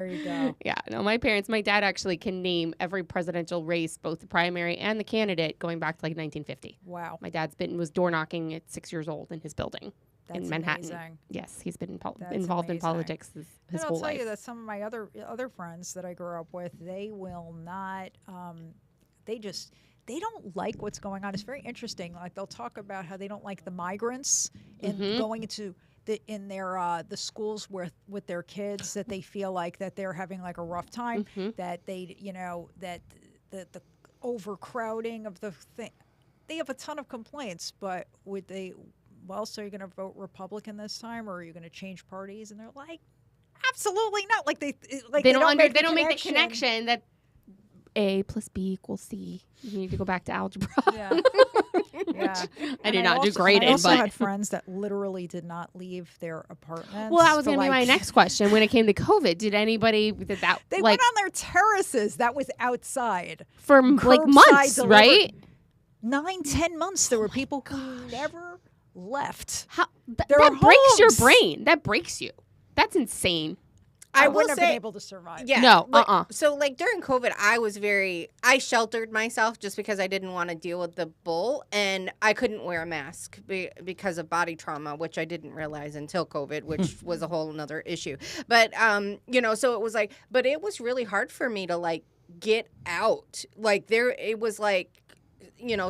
There you go. Yeah, no, my dad actually can name every presidential race, both the primary and the candidate, going back to like 1950. Wow. My dad's was door knocking at 6 years old in his building in Manhattan. Amazing. Yes, he's been involved amazing. in politics his and whole life. I'll tell you that some of my other friends that I grew up with, they will not. They don't like what's going on. It's very interesting. Like they'll talk about how they don't like the migrants and going into in their the schools with their kids, that they feel like that they're having like a rough time, that they that the overcrowding of the thing. They have a ton of complaints, but would they? Well, so you're going to vote Republican this time, or are you going to change parties? And they're like, absolutely not. Like they don't make the connection that A plus B equals C. You need to go back to algebra. Yeah. Yeah. I did not do great I in, also but had friends that literally did not leave their apartments. well, that was going to be my next question. When it came to COVID, did anybody that They like went on their terraces. That was outside for like months, delivered. right? 9-10 months. There were people who never left. How that homes. breaks your brain. That breaks you. That's insane. I will wouldn't have say, been able to survive. Yeah. No. So like during COVID, I sheltered myself just because I didn't want to deal with the bull, and I couldn't wear a mask because of body trauma, which I didn't realize until COVID, which was a whole nother issue. But so it was like, but it was really hard for me to like get out. Like it was like,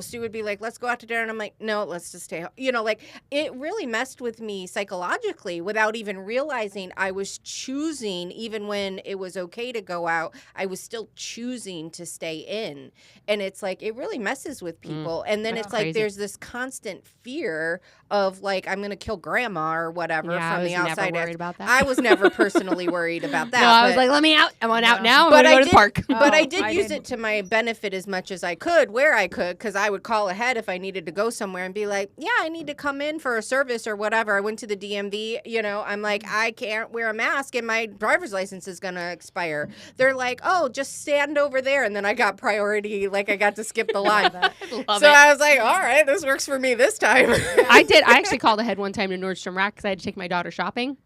Stu would be like, let's go out to dinner. And I'm like, no, let's just stay home. Like it really messed with me psychologically without even realizing I was choosing, even when it was okay to go out, I was still choosing to stay in. And it's like, it really messes with people. And then it's like, crazy. there's this constant fear of like, I'm going to kill grandma or whatever from the outside. I was never worried about that. I was never personally worried about that. No, I was like, let me out. I want out now. But I'm going to go to the park. But I did use it to my benefit as much as I could, where I could, because I would call ahead if I needed to go somewhere and be like, yeah, I need to come in for a service or whatever. I went to the DMV, I'm like, I can't wear a mask and my driver's license is going to expire. They're like, oh, just stand over there. And then I got priority, like I got to skip the line. I was like, all right, this works for me this time. I did. I actually called ahead one time to Nordstrom Rack because I had to take my daughter shopping.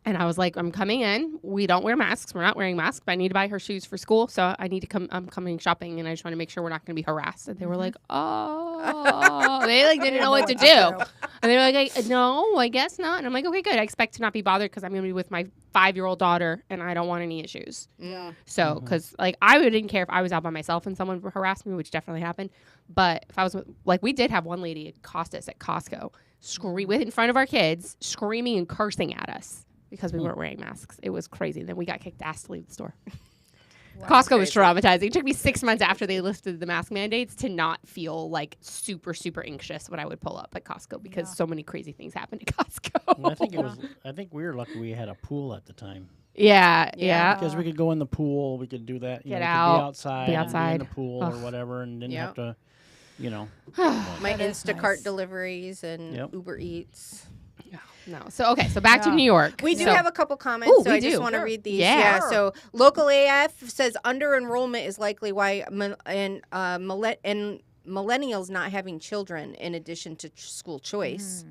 And I was like, I'm coming in. We don't wear masks. We're not wearing masks. But I need to buy her shoes for school. So I need to come. I'm coming shopping. And I just want to make sure we're not going to be harassed. And they were like, oh. They like didn't know what to do. And they were like, no, I guess not. And I'm like, okay, good. I expect to not be bothered because I'm going to be with my 5-year-old daughter. And I don't want any issues. Yeah. So, because like I didn't care if I was out by myself and someone harassed me, which definitely happened. But if I was like, we did have one lady accost us at Costco, in front of our kids, screaming and cursing at us. Because we weren't wearing masks. It was crazy. Then we got kicked ass to leave the store. Wow, Costco was traumatizing. It took me 6 months after they lifted the mask mandates to not feel like super, super anxious when I would pull up at Costco because so many crazy things happened at Costco. Well, I think we were lucky we had a pool at the time. Yeah. Because we could go in the pool, we could do that. Get out. Be outside. Be in the pool or whatever, and didn't have to, My Instacart deliveries and Uber Eats. No. So back to New York. We do have a couple comments, so I just want to read these. Yeah. So local AF says under enrollment is likely why millennials not having children in addition to school choice.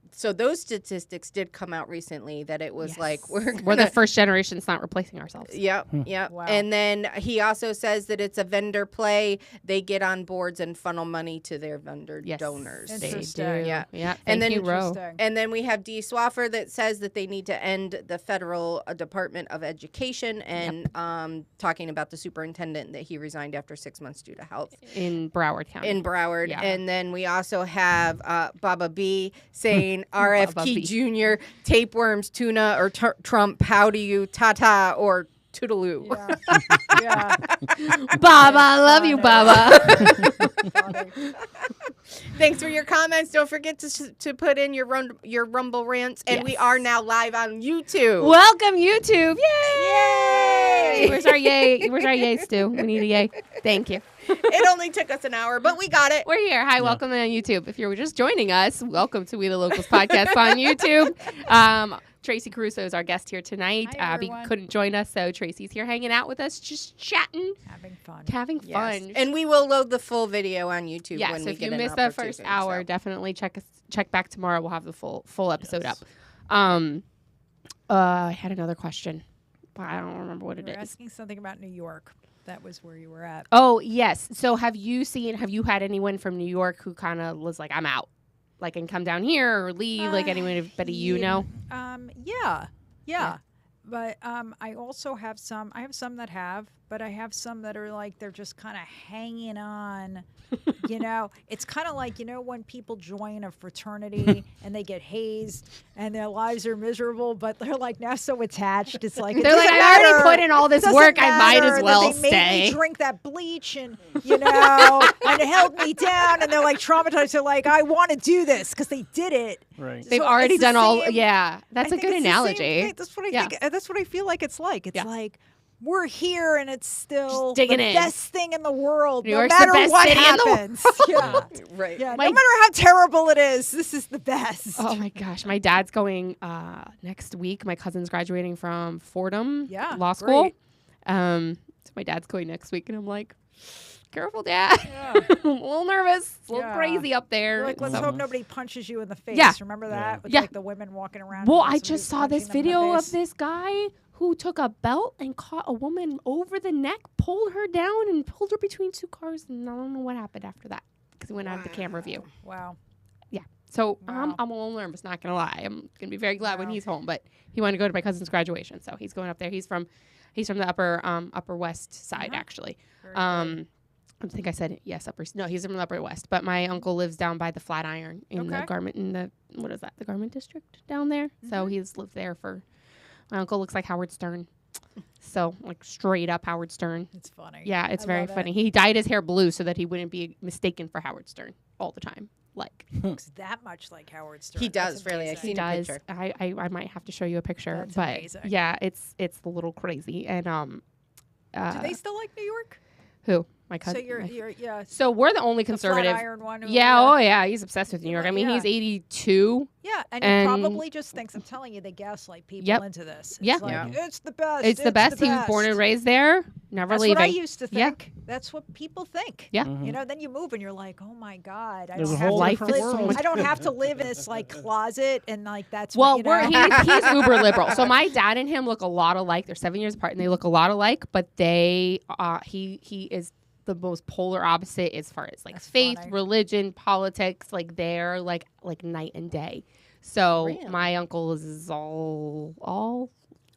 So those statistics did come out recently that it was like we're the first generation. It's not replacing ourselves. Yep. Wow. And then he also says that it's a vendor play. They get on boards and funnel money to their vendor donors. Interesting. They do. Yeah. And then And then we have Dee Swaffer that says that they need to end the federal Department of Education and talking about the superintendent that he resigned after 6 months due to health in Broward County. Yeah. And then we also have Baba B saying RFK Jr., tapeworms, tuna, or Trump, how do you, ta-ta, or toodaloo. Yeah. Baba, I love you, Baba. Thanks for your comments. Don't forget to put in your Rumble rants. And we are now live on YouTube. Welcome, YouTube. Yay! Where's our yay? Where's our yay, Stu? We need a yay. Thank you. It only took us an hour, but we got it. We're here. Hi, welcome on YouTube. If you're just joining us, welcome to We the Locals podcast on YouTube. Tracy Caruso is our guest here tonight. Hi, Abby couldn't join us, so Tracy's here hanging out with us, just chatting. Having fun. Yes. And we will load the full video on YouTube when we get an opportunity. Yes, if you missed that first hour, definitely check back tomorrow. We'll have the full episode up. I had another question. but I don't remember what it You is. were asking something about New York. That was where you were at. Oh, yes. So have you had anyone from New York who kind of was like, I'm out, like, and come down here or leave, like anybody you know? Yeah. But I also have some. I have some that have, but I have some that are like they're just kind of hanging on. You know, it's kind of like, you know, when people join a fraternity and they get hazed and their lives are miserable, but they're like now so attached. It's like They're like, I already put in all this work. I might as well stay. They made me stay. drink that bleach and, you know, and it held me down. And they're like traumatized. They're like, I want to do this because they did it. Right. They've So already it's the done all. same- Yeah, that's I a think good it's the same analogy. thing. That's what I Yeah. think. That's what I feel like it's like. It's Yeah. like we're here and it's still Just digging the in. best thing in the world, New no York's the matter best what city in the world. happens. Yeah. Right. Yeah. My- No matter how terrible it is, this is the best. Oh my gosh, my dad's going next week. My cousin's graduating from Fordham Law School. great. So my dad's going next week, and I'm like, careful, Dad. Yeah. I'm a little nervous, a little Yeah. crazy up there. You're like, let's So- hope nobody punches you in the face. Yeah. Remember Yeah. that? With Yeah. like the women walking around. Well, and I somebody just saw this punching them in the video of face. this guy who took a belt and caught a woman over the neck, pulled her down, and pulled her between two cars. And I don't know what happened after that because it went out of the camera view. Wow. So Wow. I'm a little nervous, not gonna lie. I'm gonna be very glad when Wow. he's home. But he wanted to go to my cousin's graduation, so he's going up there. He's from the upper west side, Uh-huh. actually. Very good. I think I said yes, no, he's from the upper west. But my uncle lives down by the Flatiron in the Okay. garment what is that? The garment district down there. So he's lived there for. My uncle looks like Howard Stern. So like straight up Howard Stern. It's funny. Yeah, it's I very love it. funny. He dyed his hair blue so that he wouldn't be mistaken for Howard Stern all the time. Like Looks that much like Howard Stern. He That's does, really. I've amazing. he seen a does. picture. I might have to show you a picture, That's but amazing. yeah, it's a little crazy. And Do they still like New York? who? My cousin. So you're yeah. So we're the only The conservative. Flatiron one. Who, Yeah, oh yeah, he's obsessed with New York. I mean, Yeah. he's 82. Yeah, and And- he probably just thinks, I'm telling you, they gaslight people Yep. into this. It's Yeah. like, Yeah. it's the best. It's the best. He was born and raised there, never That's leaving. what I used to Yeah. think. That's what people think. Yeah. You know, then you move and you're like, oh my God, I There's don't a have whole to different live. world. I don't have to live in this like closet and like that's Well, what, you he's know? uber liberal. So my dad and him look a lot alike. They're 7 years apart, and they look a lot alike. But he is the most polar opposite as far as like That's faith, funny. religion, politics. Like they're like night and day. So Really? my uncle is all All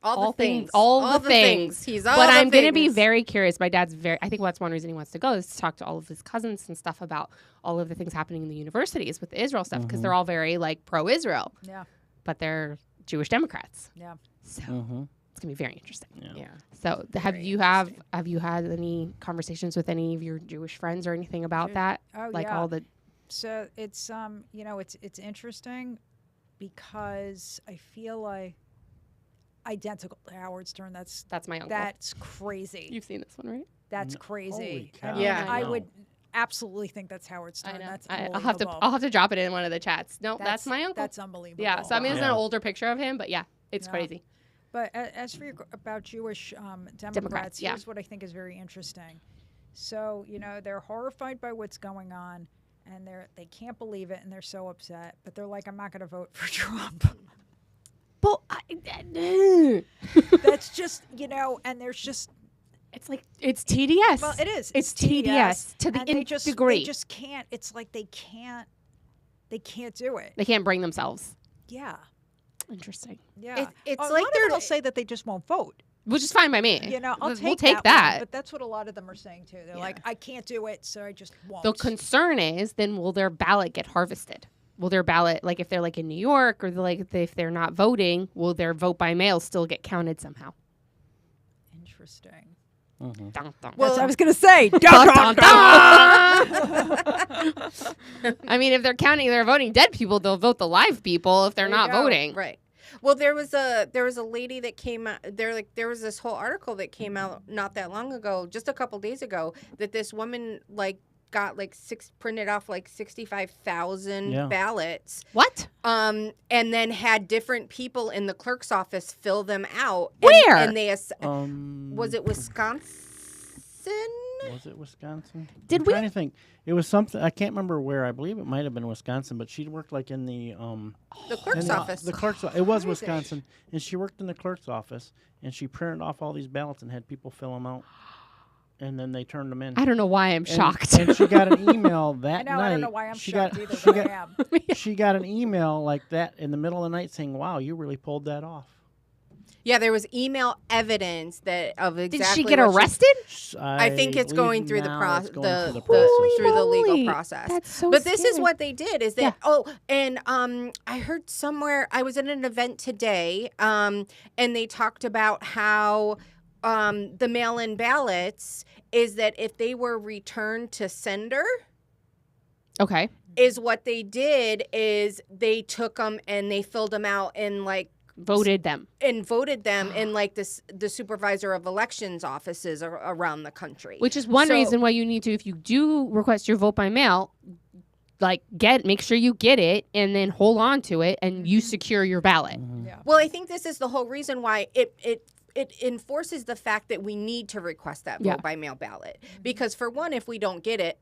the things, things. all the things. He's all but the I'm going to be things. very curious. My dad's I think that's one reason he wants to go is to talk to all of his cousins and stuff about all of the things happening in the universities with the Israel stuff because they're all very like pro-Israel, Yeah, but they're Jewish Democrats. yeah. So Mm-hmm. it's going to be very interesting. Yeah. So have you had any conversations with any of your Jewish friends or anything about Jewish- that? Oh, Like yeah. all the So it's you know, it's interesting because I feel like identical to Howard Stern. That's my uncle. crazy. You've seen this one, right? That's Holy crazy. cow. Yeah. I No. would absolutely think that's Howard Stern. I know. That's I'll have to drop it in one of the chats. No, that's my uncle. That's unbelievable. Yeah. So I mean, it's an Yeah. older picture of him, but yeah, it's Yeah. crazy. But as for about Jewish Democrats, yeah. here's what I think is very interesting. So, you know, they're horrified by what's going on and they can't believe it and they're so upset, but they're like, I'm not going to vote for Trump. But That's just, you know, and there's just, it's like it's TDS. well, it is. It's TDS to the and they nth just, degree. They just can't, it's like they can't do it. They can't bring themselves. Yeah. Interesting. Yeah. It's a like lot of they're them will say that they just won't vote. Which is fine by me. You know, We'll we'll take one, that. but that's what a lot of them are saying too. They're Yeah. like, I can't do it, so I just won't. The concern is then will their ballot get harvested? Will their ballot, like if they're like in New York or if they're not voting, will their vote by mail still get counted somehow? Interesting. Mm-hmm. Dun, dun. Well, I was going to say. Dun, dun, dun. I mean, if they're counting, they're voting dead people. They'll vote the live people if they're There you not go. voting. Right. Well, there was a lady that came out there was this whole article that came out not that long ago, just a couple days ago, that this woman got printed off 65,000 Yeah. ballots. What? And then had different people in the clerk's office fill them out. Where? And they was it Wisconsin? Was it Wisconsin? Did I'm trying to think. It was something. I can't remember where. I believe it might have been Wisconsin, but she worked like in the clerk's office. The clerk's. It was Wisconsin, and she worked in the clerk's office, and she printed off all these ballots and had people fill them out, and then they turned them in. I don't know why I'm shocked. And she got an email that night. I don't know why I'm shocked either. She got an email like that in the middle of the night saying, "Wow, you really pulled that off." Yeah, there was email evidence that of exactly. Did she get arrested? I think it's going through the through the legal process. That's so But scary. this is what they did is that I heard somewhere I was at an event today and they talked about how the mail-in ballots is that if they were returned to sender, okay, is what they did is they took them and they filled them out in like voted them in like the supervisor of elections offices around the country, which is one reason why you need to, if you do request your vote by mail, like make sure you get it and then hold on to it and you secure your ballot. Yeah. Well, I think this is the whole reason why it enforces the fact that we need to request that vote by mail ballot, because for one, if we don't get it,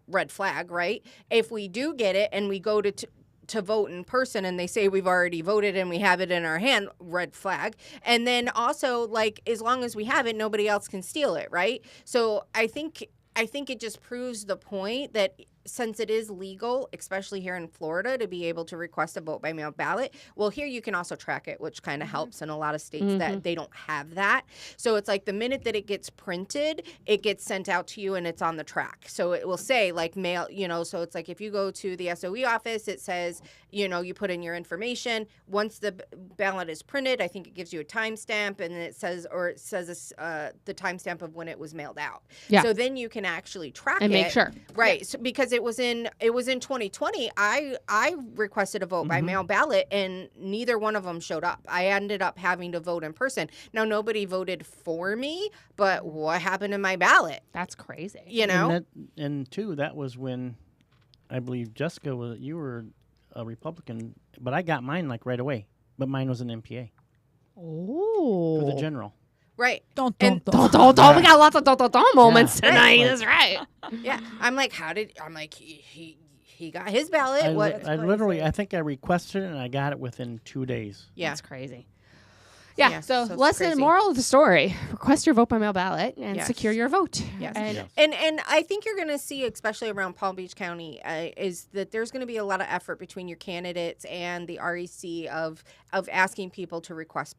red flag, right? If we do get it and we go to vote in person and they say we've already voted and we have it in our hand, red flag. And then also, like, as long as we have it, nobody else can steal it, right? So I think it just proves the point that since it is legal, especially here in Florida, to be able to request a vote by mail ballot, well, here you can also track it, which kind of helps in a lot of states that they don't have that. So it's like the minute that it gets printed, it gets sent out to you and it's on the track. So it will say like mail, so it's like if you go to the SOE office, it says, you put in your information. Once the ballot is printed, I think it gives you a timestamp and then it says the timestamp of when it was mailed out. Yeah. So then you can actually track and make sure. Right. So, because it was in 2020, I requested a vote by mail ballot and neither one of them showed up. I ended up having to vote in person. Now, nobody voted for me, but what happened to my ballot? That's crazy. And two, that was when I believe Jessica you were a Republican, but I got mine like right away. But mine was an MPA. Oh. For the general. Right. Don't. We got lots of don't moments tonight. Right. That's right. Yeah. I'm like, he got his ballot. I think I requested it and I got it within 2 days. Yeah. That's crazy. Yeah, so lesson, moral of the story, request your vote by mail ballot and secure your vote. Yes. And I think you're going to see, especially around Palm Beach County, is that there's going to be a lot of effort between your candidates and the REC of asking people to request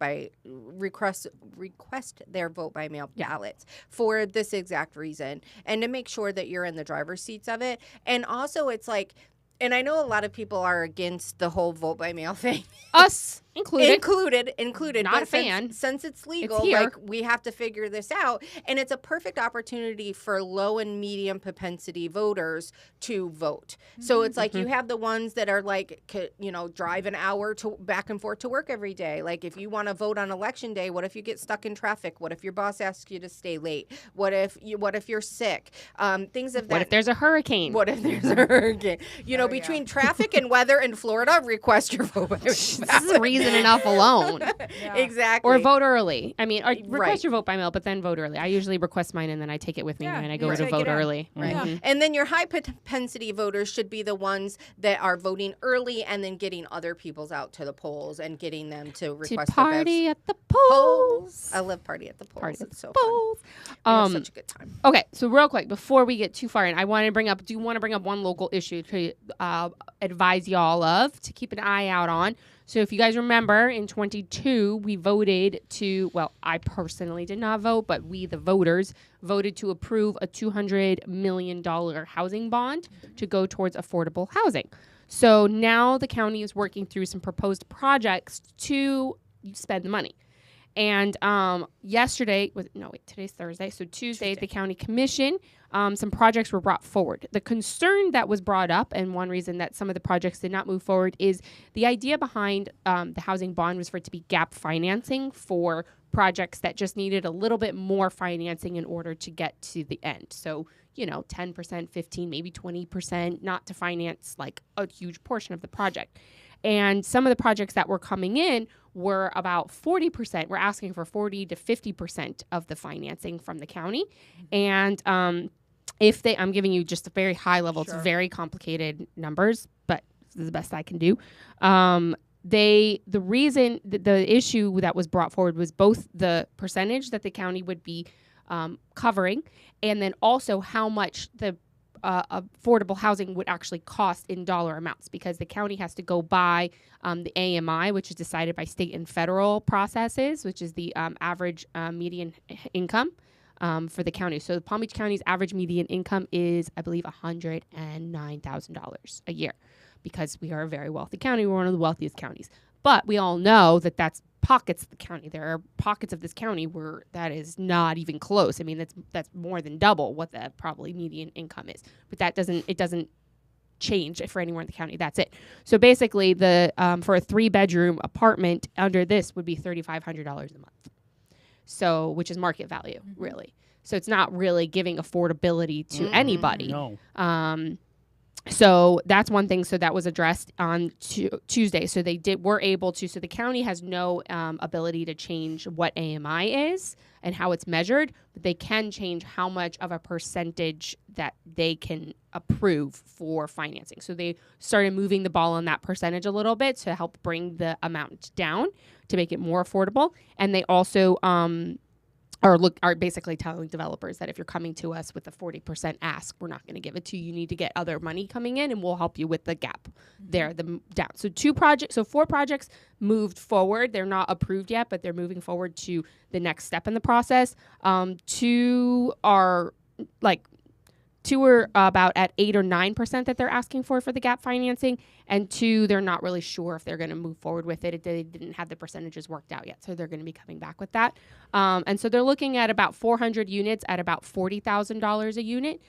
their vote by mail ballots for this exact reason and to make sure that you're in the driver's seats of it. And also it's like, and I know a lot of people are against the whole vote by mail thing. Us included. Not but a fan. Since it's legal, we have to figure this out. And it's a perfect opportunity for low and medium propensity voters to vote. So it's like you have the ones that are like, drive an hour back and forth to work every day. Like if you want to vote on election day, what if you get stuck in traffic? What if your boss asks you to stay late? What if you're sick? Things of that. What if there's a hurricane? Between traffic and weather in Florida, request your vote by mail. This is reason enough alone. Exactly. Or vote early. I mean, request your vote by mail, but then vote early. I usually request mine and then I take it with me when I go to vote early. Right. Mm-hmm. And then your high propensity voters should be the ones that are voting early and then getting other people's out to the polls and getting them to request to party at the polls. I love party at the polls. It's so polls. fun. Such a good time. Okay, so real quick, before we get too far in, I want to bring up one local issue to advise y'all of, to keep an eye out on. So if you guys remember, in 22, we voted I personally did not vote, but we, the voters, voted to approve a $200 million housing bond to go towards affordable housing. So now the county is working through some proposed projects to spend the money. And today's Thursday. So Tuesday, the county commission, some projects were brought forward. The concern that was brought up, and one reason that some of the projects did not move forward, is the idea behind the housing bond was for it to be gap financing for projects that just needed a little bit more financing in order to get to the end. So, 10%, 15, maybe 20%, not to finance like a huge portion of the project. And some of the projects that were coming in we're about 40%. We're asking for 40 to 50% of the financing from the county. And I'm giving you just a very high level, Sure. it's very complicated numbers, but this is the best I can do. The issue that was brought forward was both the percentage that the county would be covering, and then also how much the affordable housing would actually cost in dollar amounts, because the county has to go by the AMI, which is decided by state and federal processes, which is the average median income for the county. So the Palm Beach County's average median income is, I believe, $109,000 a year, because we are a very wealthy county. We're one of the wealthiest counties. But we all know that that's pockets of the county. There are pockets of this county where that is not even close. I mean, that's more than double what the probably median income is. But it doesn't change for anywhere in the county. That's it. So basically, the for a 3-bedroom apartment under this would be $3,500 a month. So, which is market value, really. So it's not really giving affordability to anybody. No. So that's one thing. So that was addressed on Tuesday. So were able to. So the county has no ability to change what AMI is and how it's measured, but they can change how much of a percentage that they can approve for financing. So they started moving the ball on that percentage a little bit to help bring the amount down to make it more affordable. And they also are basically telling developers that if you're coming to us with a 40% ask, we're not going to give it to you. You need to get other money coming in, and we'll help you with the gap there, down. So 4 projects moved forward. They're not approved yet, but they're moving forward to the next step in the process. 2 are about at 8 or 9% that they're asking for the gap financing, and 2 they're not really sure if they're going to move forward with it. They didn't have the percentages worked out yet, so they're going to be coming back with that. And so they're looking at about 400 units at about $40,000 a unit.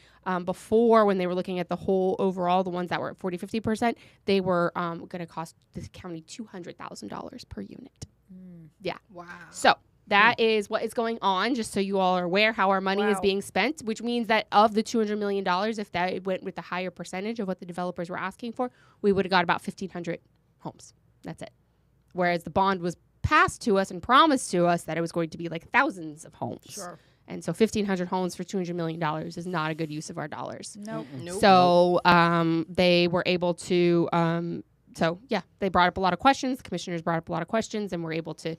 Before, when they were looking at the whole overall, the ones that were at 40-50%, they were going to cost the county $200,000 per unit. Yeah. Wow. So that is what is going on, just so you all are aware how our money is being spent, which means that of the $200 million, if that went with the higher percentage of what the developers were asking for, we would have got about 1,500 homes. That's it. Whereas the bond was passed to us and promised to us that it was going to be like thousands of homes. Sure. And so 1,500 homes for $200 million is not a good use of our dollars. Nope. So they were able to, they brought up a lot of questions. The commissioners brought up a lot of questions, and were able to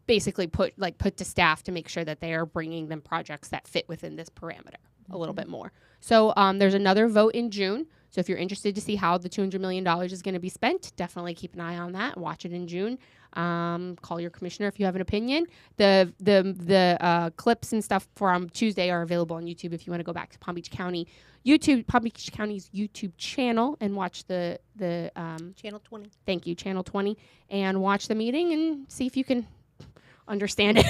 basically put to staff to make sure that they are bringing them projects that fit within this parameter a little bit more. So there's another vote in June. So if you're interested to see how the $200 million is going to be spent, definitely keep an eye on that. Watch it in June. Call your commissioner if you have an opinion. The clips and stuff from Tuesday are available on YouTube if you want to go back to Palm Beach County's YouTube channel and watch the Channel 20. Thank you, Channel 20, and watch the meeting and see if you can understand it.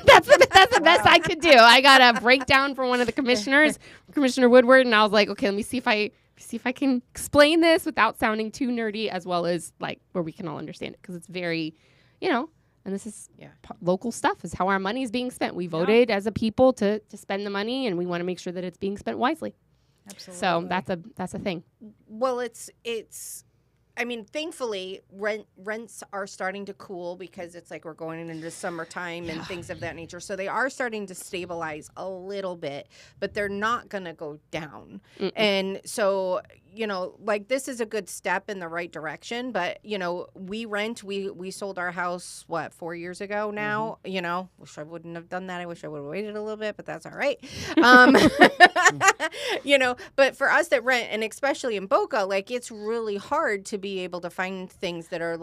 That's the best I could do. I got a breakdown from one of the commissioners, Commissioner Woodward, and I was like, okay, let me see if I can explain this without sounding too nerdy, as well as like where we can all understand it, because it's very, and this is local stuff. Is how our money is being spent. We voted as a people to spend the money, and we want to make sure that it's being spent wisely. Absolutely. So that's a thing. Well, it's. I mean, thankfully, rents are starting to cool, because it's like we're going into summertime and things of that nature. So they are starting to stabilize a little bit, but they're not going to go down. And so, this is a good step in the right direction. But, we rent. We sold our house, 4 years ago now? Wish I wouldn't have done that. I wish I would have waited a little bit, but that's all right. But for us that rent, and especially in Boca, it's really hard to be able to find things that are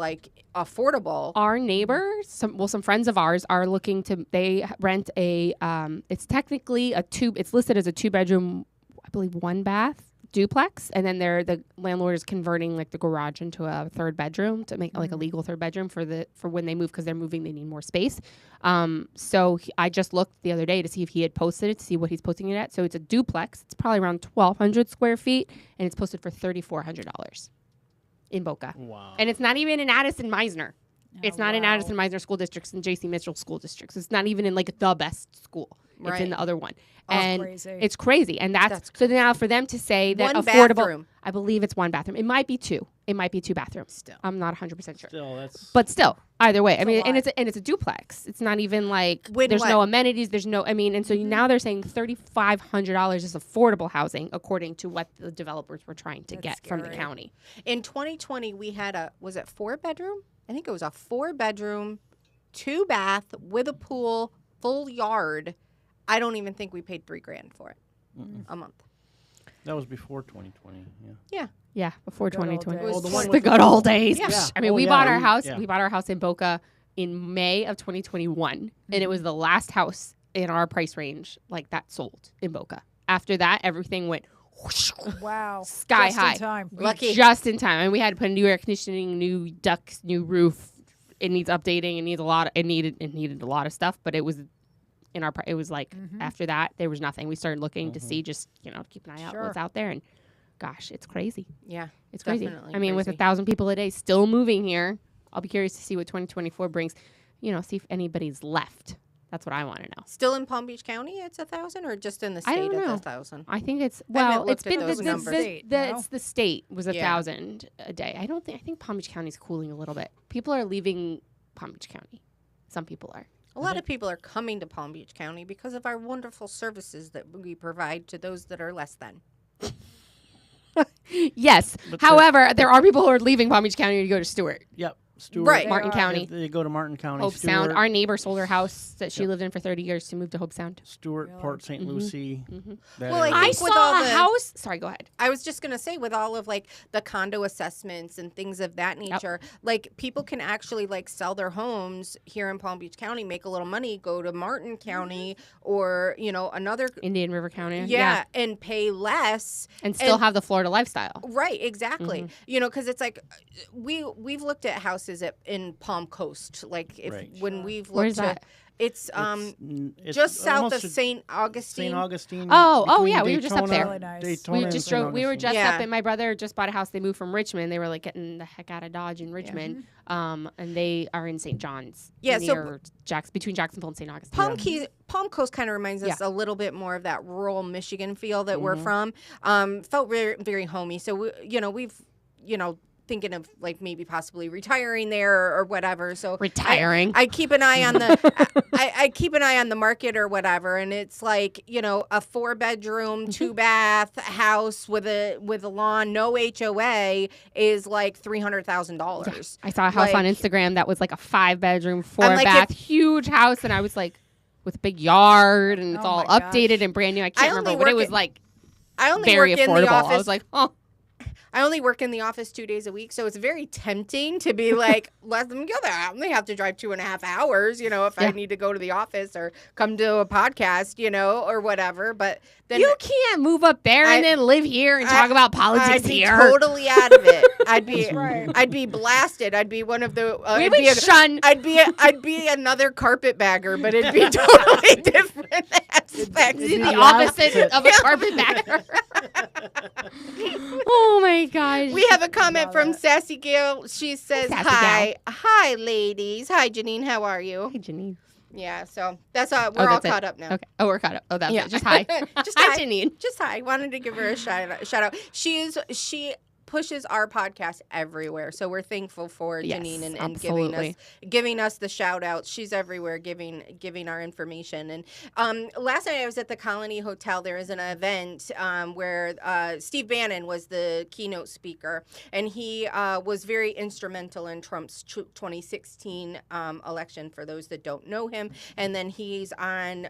affordable. Our neighbors, some friends of ours are looking to, they rent it's technically it's listed as a 2-bedroom, I believe 1-bath duplex, and then the landlord is converting the garage into a 3rd bedroom to make a legal 3rd bedroom for when they move, because they're moving, they need more space. So I just looked the other day to see if he had posted it, to see what he's posting it at. So it's a duplex. It's probably around 1,200 square feet, and it's posted for $3,400 in Boca. Wow. And it's not even in Addison Meisner. It's not in Addison Meisner school districts and J.C. Mitchell school districts. It's not even in the best school. Right. It's in the other one. And it's crazy. And that's so now for them to say that one affordable, bathroom. I believe it's 1 bathroom. It might be 2. It might be 2 bathrooms. Still. I'm not 100% sure. Still, that's But still, either way, I mean, a and lot. it's a duplex. It's not even like When there's what? no amenities. There's no, I mean, and so now they're saying $3,500 is affordable housing according to what the developers were trying to That's get from the scary. county. In 2020, we had was it 4-bedroom? I think it was a 4-bedroom, 2-bath with a pool, full yard. I don't even think we paid $3,000 for it a month. that was before 2020. Yeah. Yeah, before Good old 2020. days. Oh, the It's one the with good old days. Yeah. I mean, Oh, we yeah, bought our we- house. yeah. We bought our house in Boca in May of 2021, and it was the last house in our price range like that sold in Boca. After that, everything went whoosh, Wow. sky Just high. in time. Lucky. Just in time. And we had to put new air conditioning, new ducts, new roof. It needs updating. It needs a lot. It needed a lot of stuff. But it was in our. It was like after that there was nothing. We started looking to see, just keep an eye out Sure. what's out there. And gosh, it's crazy. Yeah. It's crazy. Definitely I mean, with crazy. 1,000 people a day still moving here, I'll be curious to see what 2024 brings. See if anybody's left. That's what I want to know. Still in Palm Beach County, it's 1,000, or just in the I state don't it's know. 1,000? I think it's haven't it's looked at been those the, numbers. State, no? it's the state was Yeah. 1,000 a day. I think Palm Beach County's cooling a little bit. People are leaving Palm Beach County. Some people are. A lot of people are coming to Palm Beach County because of our wonderful services that we provide to those that are less than. Yes. But However, there are people who are leaving Palm Beach County to go to Stewart, Yep. Stewart. Right. Martin are. County, If they go to Martin County. Hope Stewart, Sound. Our neighbor sold her house that she Yep. lived in for 30 years to move to Hope Sound. Stewart, Really? Port St. Lucie. that Well, I area. I think with saw all a the- house. Sorry, go ahead. I was just going to say, with all of like the condo assessments and things of that nature, like people can actually like sell their homes here in Palm Beach County, make a little money, go to Martin County or, another. Indian River County. Yeah, and pay less. And still And- have the Florida lifestyle. Right, exactly. Because it's like we've looked at houses in Palm Coast, like Right. when we've looked Where's at that? it's It's just south almost of St. Augustine. St. Augustine. Oh, between yeah, we were just up Daytona- there. Really nice. Daytona We and just St. drove. We were Augustine. just Yeah. up, and my brother just bought a house. They moved from Richmond. They were like getting the heck out of Dodge in Richmond. And they are in St. John's. Yeah, so- near between Jacksonville and St. Augustine. Palm Coast kind of reminds us a little bit more of that rural Michigan feel that we're from. Felt very, very homey. So we've thinking of like maybe possibly retiring there or whatever. So Retiring. I keep an eye on the I keep an eye on the market or whatever, and it's like a 4-bedroom, 2-bath house with a lawn, no HOA is like $300,000. I saw a house on Like- Instagram that was like a 5-bedroom, I'm like, 4-bath, huge house, and I was like, with a big yard, and it's Oh all my gosh. updated and brand new. I can't I only remember, but it work was at- like I only very work in the affordable. office. I was like, oh, I only work in the office 2 days a week, so it's very tempting to be like, let them go there. I only have to drive 2.5 hours, if I need to go to the office or come to a podcast, or whatever. But then you can't move up there and then live here and talk about politics I'd be here. totally out of it. I'd be, That's right. I'd be blasted. I'd be one of the. we I'd would be shun. I'd be another carpetbagger, but it'd be totally different aspects. the the opposite opposite. of a carpetbagger. Oh my gosh. We have a comment Love from it. Sassy Gail. She says, Sassy "Hi, hi, ladies. Hi, Janine. How are you?" Hey, Janine. Yeah. So that's we're all that's it. caught up now. Okay. Oh, we're caught up. Oh, that's Yeah. it. Just hi. Just hi, hi. Janine. Just hi. Wanted to give her a shout out. She pushes our podcast everywhere, so we're thankful for Yes, Janine and absolutely. giving us the shout outs. She's everywhere giving our information. And last night I was at the Colony Hotel. There is an event where Steve Bannon was the keynote speaker, and he was very instrumental in Trump's 2016 election, for those that don't know him. And then he's on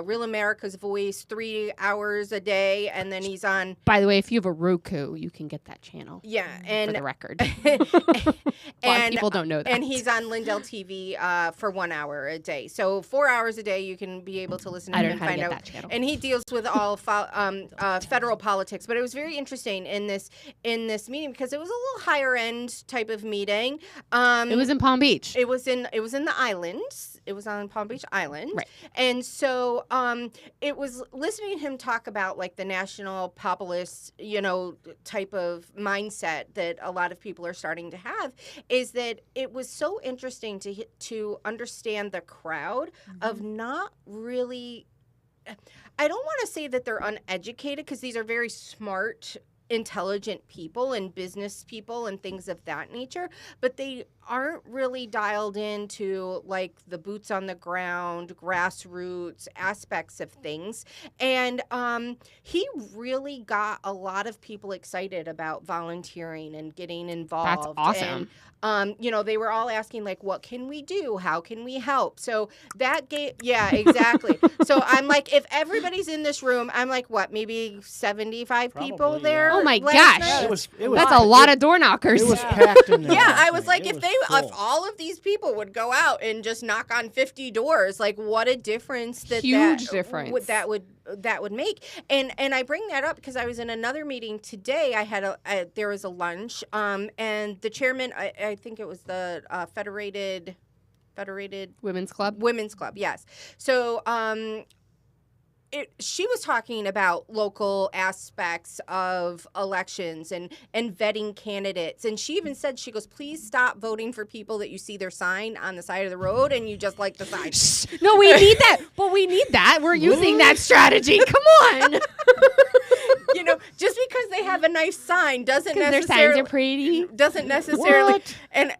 Real America's Voice 3 hours a day, and then he's on By the way, if you have a Roku, you can get that channel. for For the record. and A lot of people don't know that. And he's on Lindell TV for 1 hour a day. So 4 hours a day you can be able to listen to I him don't and know how to find get out. that channel. And he deals with all federal politics. But it was very interesting in this meeting because it was a little higher end type of meeting. It was in Palm Beach. It was in the islands. It was on Palm Beach Island. Right. And so it was listening to him talk about like the national populist, type of mindset that a lot of people are starting to have, is that it was so interesting to understand the crowd of not really, I don't want to say that they're uneducated, because these are very smart intelligent people and business people and things of that nature, but they aren't really dialed into like the boots on the ground, grassroots aspects of things. And he really got a lot of people excited about volunteering and getting involved. That's awesome. And, they were all asking like, what can we do? How can we help? So that yeah, exactly. So I'm like, if everybody's in this room, I'm like, what, maybe 75 people Probably, there? Oh my last gosh. night? It was That's a lot of door knockers. It was packed in there. Yeah, last I was night. like, It if was full. all of these people would go out and just knock on 50 doors, like what a difference Huge difference. that would make. And I bring that up because I was in another meeting today. I had there was a lunch, and the chairman, I think it was the Federated Women's Club. Women's Club, yes. So she was talking about local aspects of elections and vetting candidates. And she even said, she goes, please stop voting for people that you see their sign on the side of the road and you just like the sign. No, we need that. But we need that. We're using that strategy. Come on. Just because they have a nice sign doesn't Because necessarily... their signs are pretty. Doesn't necessarily... What? And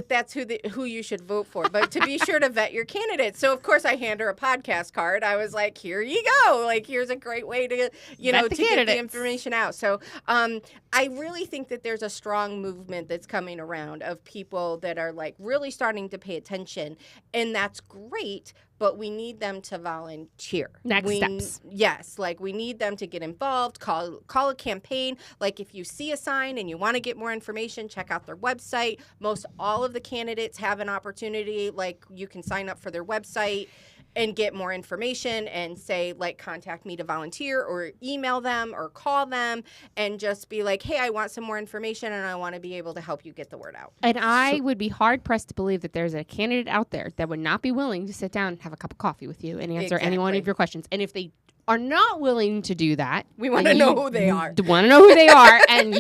that's who you should vote for. But to be sure to vet your candidates. So, of course, I hand her a podcast card. I was like, here you go. Like, here's a great way to, Vet the get the candidates. information out. So, I really think that there's a strong movement that's coming around of people that are, like, really starting to pay attention. And that's great. But we need them to volunteer. Next steps. Yes, like we need them to get involved, call a campaign. Like if you see a sign and you want to get more information, check out their website. Most all of the candidates have an opportunity, like you can sign up for their website and get more information and say, like, contact me to volunteer or email them or call them and just be like, hey, I want some more information and I want to be able to help you get the word out. And I would be hard-pressed to believe that there's a candidate out there that would not be willing to sit down and have a cup of coffee with you and answer any one Exactly. of your questions. And if they are not willing to do that, We want to know who they are. Want to know who they are, and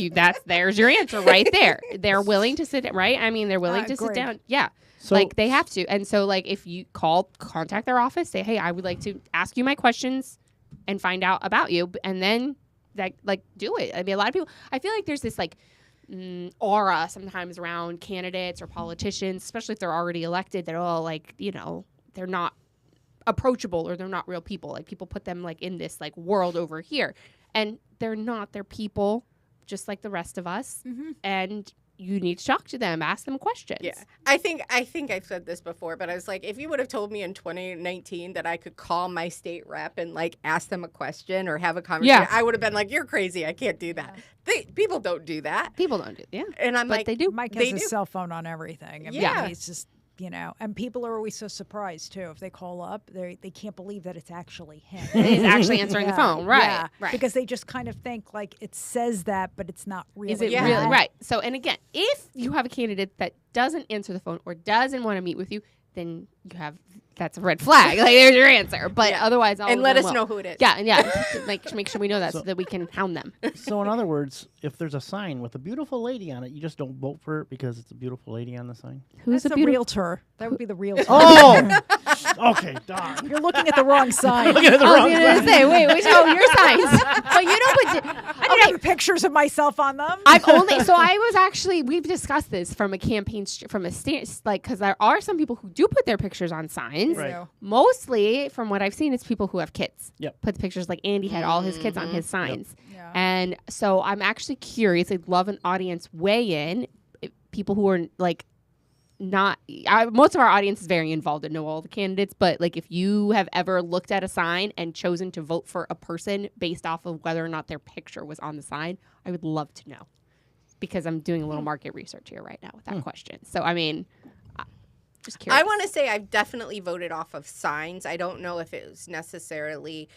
there's your answer right there. They're willing to sit, right? I mean, they're willing to sit Agreed. down. Yeah. So- Like they have to. And so like if you contact their office, say, hey, I would like to ask you my questions and find out about you. And then do it. I mean, a lot of people, I feel like there's this like aura sometimes around candidates or politicians, especially if they're already elected, that they're not approachable or they're not real people. Like people put them like in this like world over here, and they're not. They're people just like the rest of us. Mm-hmm. And you need to talk to them, ask them questions. Yeah, I think I've said this before, but I was like, if you would have told me in 2019 that I could call my state rep and like ask them a question or have a conversation, I would have been like, you're crazy. I can't do that. People don't do that. People don't do. Yeah, And I'm but like, they do. Mike They has a do. cell phone on everything. I mean, Yeah. he's just, and people are always so surprised too. If they call up, they can't believe that it's actually him. He's actually answering the Yeah, phone, right? yeah. Right. Because they just kind of think like it says that, but it's not really. Is it Yeah. really right? So, and again, if you have a candidate that doesn't answer the phone or doesn't want to meet with you, then that's a red flag. Like there's your answer. But Yeah. otherwise, all and of let them us will. know who it is. Yeah, and make sure we know that so that we can hound them. So in other words, if there's a sign with a beautiful lady on it, you just don't vote for it because it's a beautiful lady on the sign? Who's That's a a beautiful? realtor. That would be the realtor. Oh! Okay, darn. You're looking at the wrong sign. Looking at the I wrong was going to sign. say, wait, your signs. But you know what? I don't have pictures of myself on them. We've discussed this from a campaign, from a stance, like, because there are some people who do put their pictures on signs. Right. Mostly, from what I've seen, it's people who have kids. Yep. Put the pictures, like Andy had all his kids on his signs. Yeah. And so I'm actually curious. I'd love an audience weigh in. People who are like most of our audience is very involved and know all the candidates. But like if you have ever looked at a sign and chosen to vote for a person based off of whether or not their picture was on the sign, I would love to know. Because I'm doing a little market research here right now with that question. So, I mean, just curious. I want to say I've definitely voted off of signs. I don't know if it was necessarily,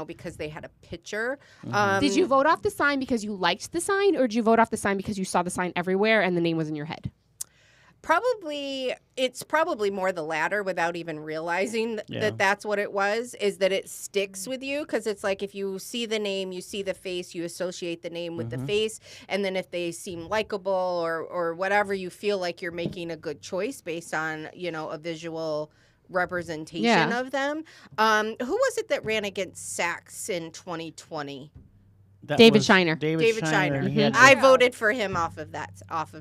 because they had a picture. Did you vote off the sign because you liked the sign, or did you vote off the sign because you saw the sign everywhere and the name was in your head? It's probably more the latter without even realizing that that's what it was, is that it sticks with you. Because it's like if you see the name, you see the face, you associate the name with the face. And then if they seem likable or whatever, you feel like you're making a good choice based on, a visual representation of them. Who was it that ran against Sachs in 2020? David Shiner. David Shiner. He had I Yeah. voted for him off of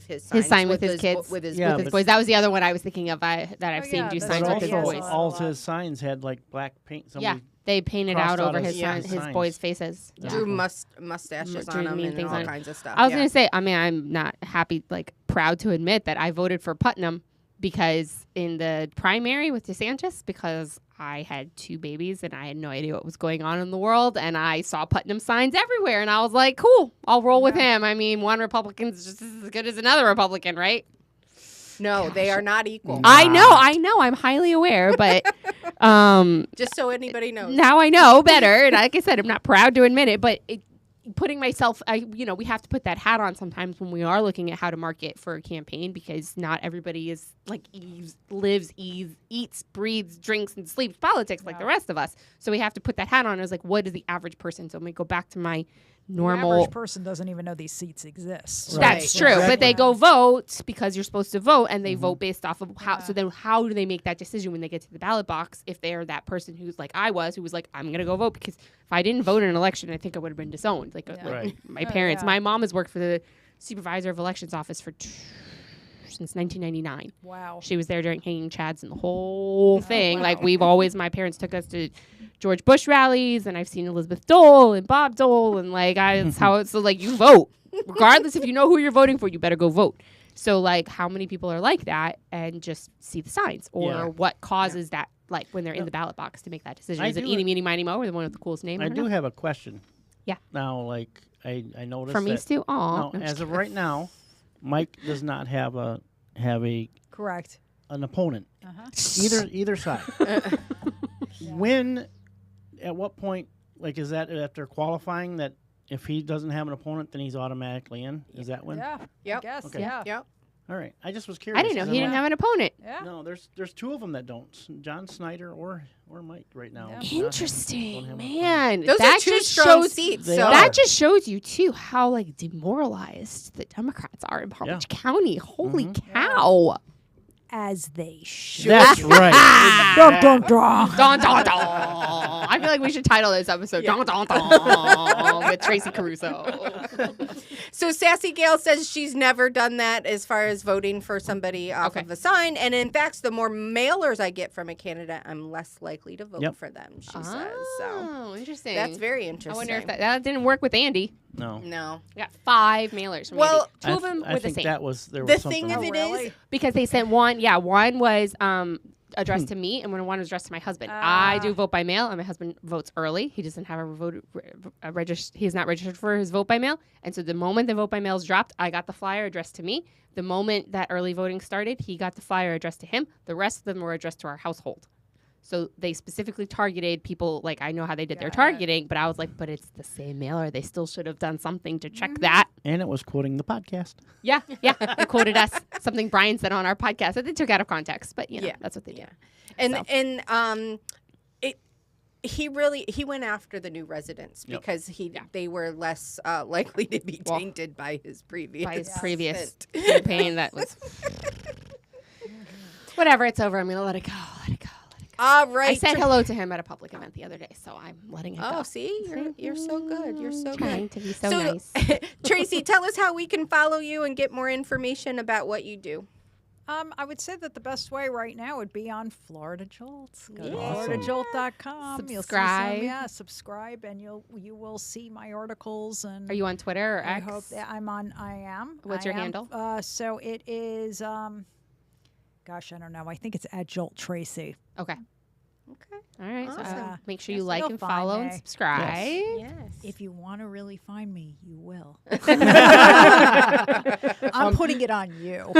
his signs. His sign with his kids. With his Yeah, boys. His boys. That was the other one I was thinking of that I've Oh, seen yeah, do that's signs but with his right. also, boys. Yeah, all so- his signs had like black paint. Yeah, Somebody they painted crossed out out over his his signs. his boys' faces. Yeah. Drew mustaches Drew on him mean and things all on it. kinds of stuff. I was gonna say, I mean, I'm not happy, like proud to admit that I voted for Putnam because in the primary with DeSantis, because I had 2 babies and I had no idea what was going on in the world, and I saw Putnam signs everywhere, and I was like, cool, I'll roll with him. I mean, one Republican's just as good as another Republican, right? No, they are not equal. I know, I'm highly aware, but Just so anybody knows. now I know better. And like I said, I'm not proud to admit it, but putting myself, we have to put that hat on sometimes when we are looking at how to market for a campaign, because not everybody is like lives, eats, breathes, drinks, and sleeps politics like the rest of us. So we have to put that hat on as like, what is the average person? So let me go back to my normal. The average person doesn't even know these seats exist. Right. That's true, Exactly. but they go vote because you're supposed to vote, and they vote based off of how. So then, how do they make that decision when they get to the ballot box? If they're that person who's like I was, who was like, I'm gonna go vote, because if I didn't vote in an election, I think I would have been disowned. Like, Right. my parents, yeah. my mom has worked for the supervisor of elections office since 1999. Wow. She was there during hanging chads and the whole thing. Like, we've always, my parents took us to George Bush rallies, and I've seen Elizabeth Dole and Bob Dole, and like, that's how it's, so like, you vote. Regardless if you know who you're voting for, you better go vote. So like, how many people are like that and just see the signs, or Yeah. what causes that, like when they're in the ballot box to make that decision? I Is it do- Eeny, Meeny, Miny, Mo, or the one with the coolest name? I don't do know. have a question. Yeah. Now, like I noticed From that, East to no, I'm as just of right now, Mike does not have an Correct. opponent Uh-huh. either side. When, at what point, like, is that after qualifying that if he doesn't have an opponent, then he's automatically in? Is that when? Yeah. Yep. I guess. Okay. Yeah. Yep. All right. I just was curious. I didn't know 'cause he I'm didn't like, have an opponent. Yeah. No, there's 2 of them that don't. John Snyder or Mike right now. Yeah. Not have- don't Interesting, have an man. Those that are 2 just strong shows seats. They So are. that just shows you too how like demoralized the Democrats are in Palm Yeah. Beach County. Holy cow! As they should. That's right. Dun, dun, dun. Dun, dun, dun. I feel like we should title this episode "Dun Dun Dun" with Tracy Caruso. So Sassy Gail says she's never done that as far as voting for somebody off Okay. of a sign. And in fact, the more mailers I get from a candidate, I'm less likely to vote Yep. for them, she says. So Oh, interesting. that's very interesting. I wonder if that didn't work with Andy. No. No. We got 5 mailers. From Well, Andy. 2 of them I were the think same. that was there The was thing something. of Oh, it really? is, Because they sent one, one was addressed to me, and one was addressed to my husband. I do vote by mail, and my husband votes early. He doesn't have he is not registered for his vote by mail, and so the moment the vote by mail is dropped, I got the flyer addressed to me. The moment that early voting started, he got the flyer addressed to him. The rest of them were addressed to our household. So they specifically targeted people. Like, I know how they did their Got it. targeting, but I was like, but it's the same mailer. They still should have done something to check that. And it was quoting the podcast. Yeah, they quoted us, something Brian said on our podcast that they took out of context, but you know, Yeah. that's what they do. and So. he went after the new residents Yep. because they were less likely to be Well, tainted by his previous previous stint. campaign that was whatever. It's over. I'm gonna let it go. All right. I said hello to him at a public event the other day, so I'm letting it go. Oh, see, you're so good. You're so Trying good. to be so nice. Tracy, tell us how we can follow you and get more information about what you do. I would say that the best way right now would be on Florida Jolt. Go to Yeah. floridajolt.com. You'll see Subscribe. subscribe, and you will see my articles. And Are you on Twitter or I X? hope that I am. What's I your am. handle? So it is. Gosh, I don't know. I think it's at Jolt Tracy. Okay. Okay. All right. So Awesome. make sure Yes, you like you'll and find follow me. and subscribe. Yes. If you want to really find me, you will. I'm putting it on you.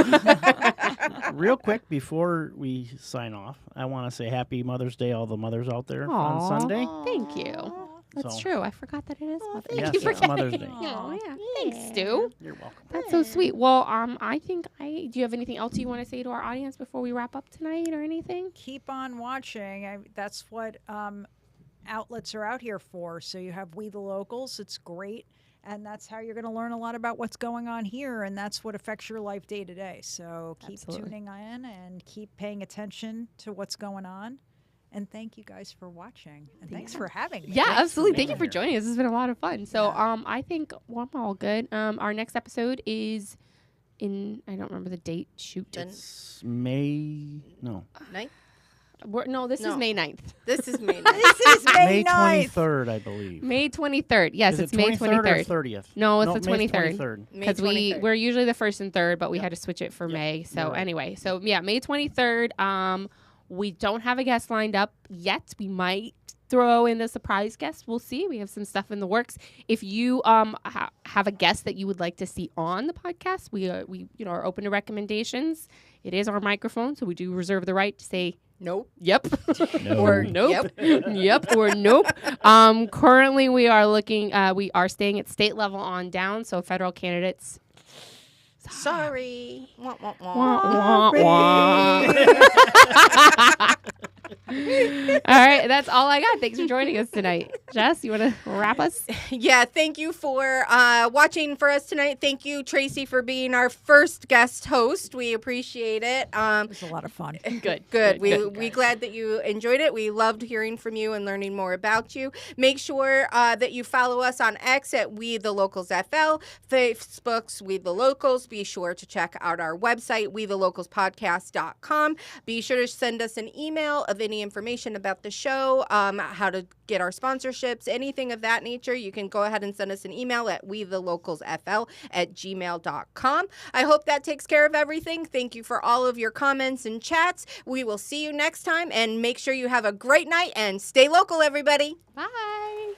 Real quick before we sign off, I want to say Happy Mother's Day, all the mothers out there on Aw. Sunday. Thank you. That's So- true. I forgot that it is Mother's Day. Yes, Thank you it's for Mother's getting- Day. Oh, yeah. Thanks, Stu. You're welcome. That's so sweet. Well, I think do you have anything else you want to say to our audience before we wrap up tonight or anything? Keep on watching. That's what outlets are out here for. So you have We the Locals. It's great. And that's how you're going to learn a lot about what's going on here. And that's what affects your life day to day. So keep Absolutely. tuning in and keep paying attention to what's going on. And thank you guys for watching. And thanks for having me. Yeah, Thanks absolutely. for Thank you being for here. joining us. This has been a lot of fun. So Yeah. I think I'm all good. Our next episode is in, I don't remember the date. Shoot. It's May. No. Ninth? No, this No. is May 9th. This is May. This is May May 9th. 23rd, I believe. May 23rd. Yes, Is it's it May 23rd 23rd. or 30th? No, it's the May 23rd. 23rd. May Because 23rd. we're usually the 1st and 3rd, but we Yep. had to switch it for Yep. May. So You're right. anyway, so yeah, May 23rd. We don't have a guest lined up yet. We might throw in a surprise guest. We'll see. We have some stuff in the works. If you have a guest that you would like to see on the podcast, we are open to recommendations. It is our microphone, so we do reserve the right to say Nope. yep No. or nope. Yep or nope. Currently we are looking. We are staying at state level on down. So federal candidates. Sorry. Wah, wah, wah. Wah, wah, wah. All right, that's all I got. Thanks for joining us tonight. Jess, you want to wrap us? Yeah, thank you for watching for us tonight. Thank you, Tracy, for being our first guest host. We appreciate it. It was a lot of fun. Good. We glad that you enjoyed it. We loved hearing from you and learning more about you. Make sure that you follow us on X at We The Locals FL, Facebook's We The Locals. Be sure to check out our website, WeTheLocalsPodcast.com. Be sure to send us an email of any information about the show, how to get our sponsorships, anything of that nature. You can go ahead and send us an email at WeTheLocalsFL@gmail.com. I hope that takes care of everything. Thank you for all of your comments and chats. We will see you next time, and make sure you have a great night and stay local, everybody. Bye.